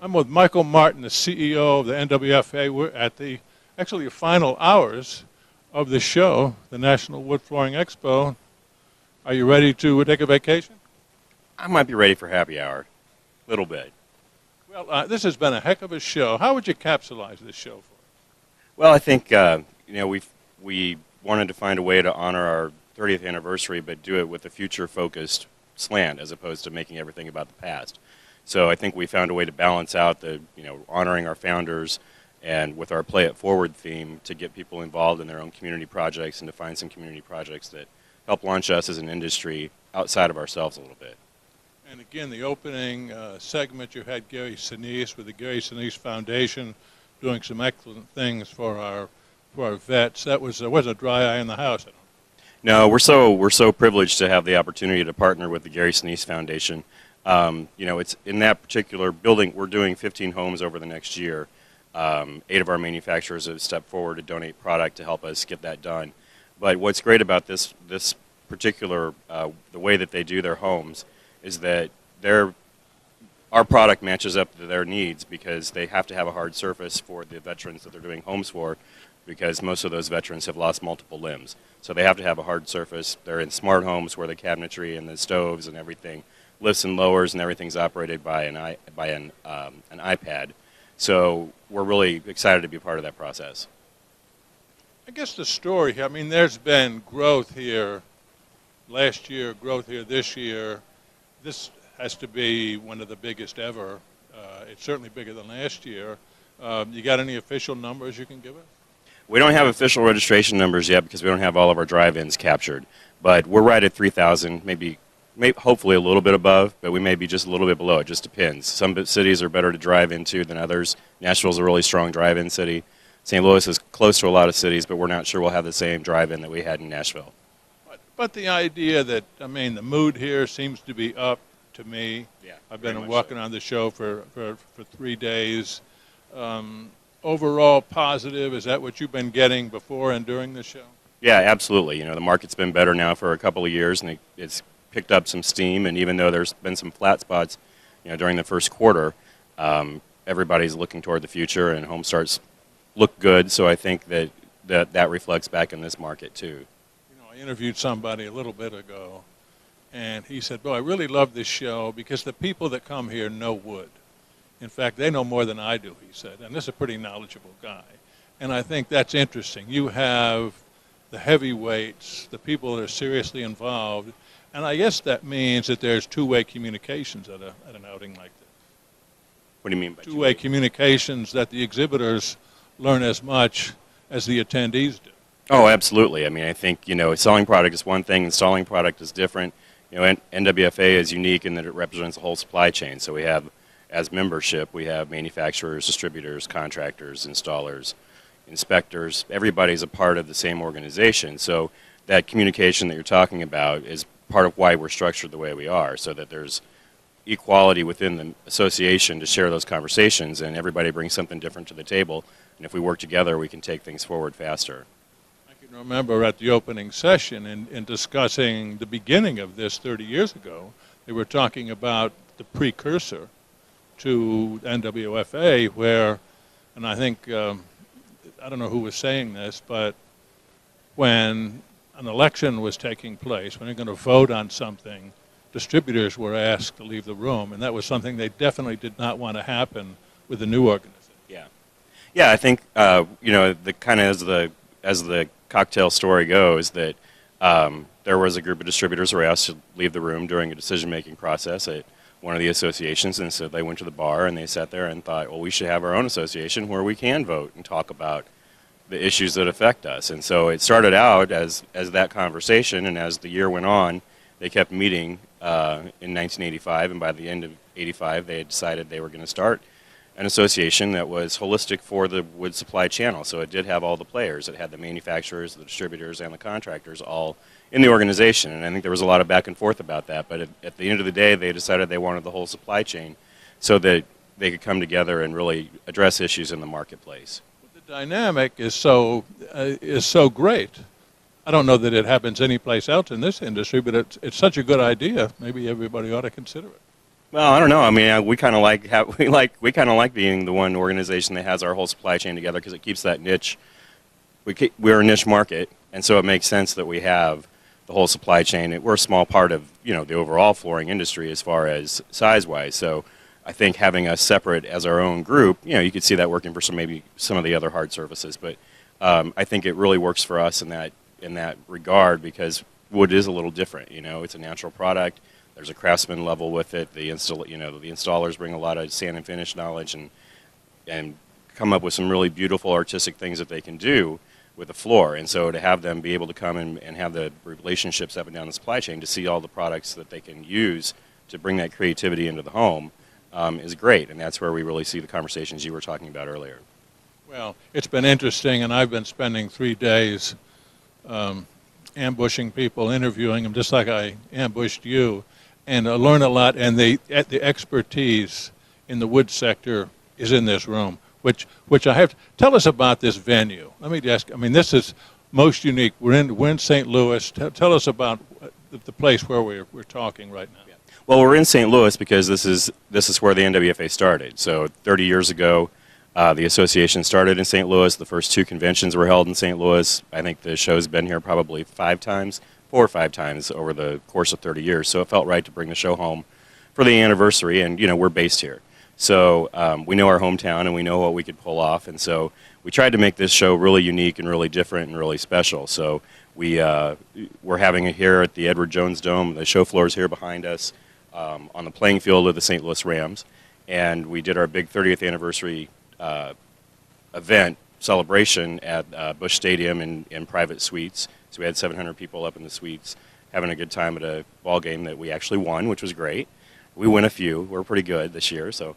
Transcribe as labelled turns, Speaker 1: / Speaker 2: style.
Speaker 1: I'm with Michael Martin, the CEO of the NWFA. We're at the actually final hours of the show, the National Wood Flooring Expo. Are you ready to take a vacation?
Speaker 2: I might be ready for happy hour, a little bit.
Speaker 1: Well, this has been a heck of a show. How would you capsulize this show for?
Speaker 2: Well, I think we wanted to find a way to honor our 30th anniversary, but do it with a future-focused slant as opposed to making everything about the past. So I think we found a way to balance out the honoring our founders and with our Play It Forward theme to get people involved in their own community projects and to find some community projects that help launch us as an industry outside of ourselves a little bit.
Speaker 1: And again, the opening segment, you had Gary Sinise with the Gary Sinise Foundation doing some excellent things for our vets. That was there wasn't a dry eye in the house.
Speaker 2: No, we're so privileged to have the opportunity to partner with the Gary Sinise Foundation. It's in that particular building. We're doing 15 homes over the next year. 8 of our manufacturers have stepped forward to donate product to help us get that done. But what's great about this particular the way that they do their homes is that our product matches up to their needs because they have to have a hard surface for the veterans that they're doing homes for, because most of those veterans have lost multiple limbs. So they have to have a hard surface. They're in smart homes where the cabinetry and the stoves and everything lifts and lowers, and everything's operated by an iPad. So we're really excited to be part of that process.
Speaker 1: I guess the story here, there's been growth here last year, growth here this year. This has to be one of the biggest ever. It's certainly bigger than last year. You got any official numbers you can give us?
Speaker 2: We don't have official registration numbers yet because we don't have all of our drive-ins captured. But we're right at 3,000, maybe hopefully a little bit above, but we may be just a little bit below. It just depends. Some cities are better to drive into than others. Nashville's a really strong drive-in city. St. Louis is close to a lot of cities, but we're not sure we'll have the same drive-in that we had in Nashville.
Speaker 1: But the idea that, the mood here seems to be up to me.
Speaker 2: Yeah,
Speaker 1: I've been walking on the show for 3 days. Overall positive, is that what you've been getting before and during the show?
Speaker 2: Yeah, absolutely. The market's been better now for a couple of years, and it's picked up some steam, and even though there's been some flat spots, during the first quarter, everybody's looking toward the future, and home starts look good. So I think that reflects back in this market too.
Speaker 1: I interviewed somebody a little bit ago, and he said, "Boy, I really love this show because the people that come here know wood. In fact, they know more than I do," he said, and this is a pretty knowledgeable guy. And I think that's interesting. You have the heavyweights, the people that are seriously involved. And I guess that means that there's two-way communications at an outing like this.
Speaker 2: What do you mean by
Speaker 1: two-way communications, that the exhibitors learn as much as the attendees do?
Speaker 2: Oh, absolutely. I think, selling product is one thing, installing product is different. NWFA is unique in that it represents a whole supply chain. So we have, as membership, we have manufacturers, distributors, contractors, installers, inspectors. Everybody's a part of the same organization. So that communication that you're talking about is part of why we're structured the way we are, so that there's equality within the association to share those conversations, and everybody brings something different to the table. And if we work together, we can take things forward faster.
Speaker 1: I can remember at the opening session in discussing the beginning of this 30 years ago, they were talking about the precursor to NWFA, where, and I think, I don't know who was saying this, but when an election was taking place, when they're going to vote on something, distributors were asked to leave the room, and that was something they definitely did not want to happen with the new organization.
Speaker 2: Yeah. I think the kind of as the cocktail story goes, that there was a group of distributors who were asked to leave the room during a decision-making process at one of the associations, and so they went to the bar and they sat there and thought, well, we should have our own association where we can vote and talk about the issues that affect us. And so it started out as that conversation, and as the year went on, they kept meeting in 1985, and by the end of 85, they had decided they were going to start an association that was holistic for the wood supply channel. So it did have all the players. It had the manufacturers, the distributors, and the contractors all in the organization, and I think there was a lot of back and forth about that. But at the end of the day, they decided they wanted the whole supply chain so that they could come together and really address issues in the marketplace.
Speaker 1: The dynamic is so great. I don't know that it happens anyplace else in this industry, but it's such a good idea. Maybe everybody ought to consider it.
Speaker 2: Well, I don't know. I mean, we kind of like we kind of like being the one organization that has our whole supply chain together because it keeps that niche. We're a niche market, and so it makes sense that we have the whole supply chain. We're a small part of the overall flooring industry as far as size-wise. So I think having us separate as our own group, you could see that working for maybe some of the other hard surfaces. But I think it really works for us in that regard because wood is a little different. It's a natural product. There's a craftsman level with it. The installers bring a lot of sand and finish knowledge and come up with some really beautiful artistic things that they can do with the floor. And so to have them be able to come and have the relationships up and down the supply chain to see all the products that they can use to bring that creativity into the home is great. And that's where we really see the conversations you were talking about earlier.
Speaker 1: Well, it's been interesting, and I've been spending 3 days ambushing people, interviewing them, just like I ambushed you, and learn a lot. And the expertise in the wood sector is in this room, which I have to tell us about this venue. Let me ask. I mean, this is most unique. We're in St. Louis. Tell us about the place where we're talking right now.
Speaker 2: Yeah. Well, we're in St. Louis because this is where the NWFA started. So 30 years ago, the association started in St. Louis. The first 2 conventions were held in St. Louis. I think the show's been here probably 4 or 5 times over the course of 30 years. So it felt right to bring the show home for the anniversary, and we're based here. So we know our hometown and we know what we could pull off, and so we tried to make this show really unique and really different and really special. So we're having it here at the Edward Jones Dome. The show floor is here behind us on the playing field of the St. Louis Rams, and we did our big 30th anniversary event celebration at Busch Stadium in private suites. So we had 700 people up in the suites having a good time at a ball game that we actually won, which was great. We win a few. We're pretty good this year. So,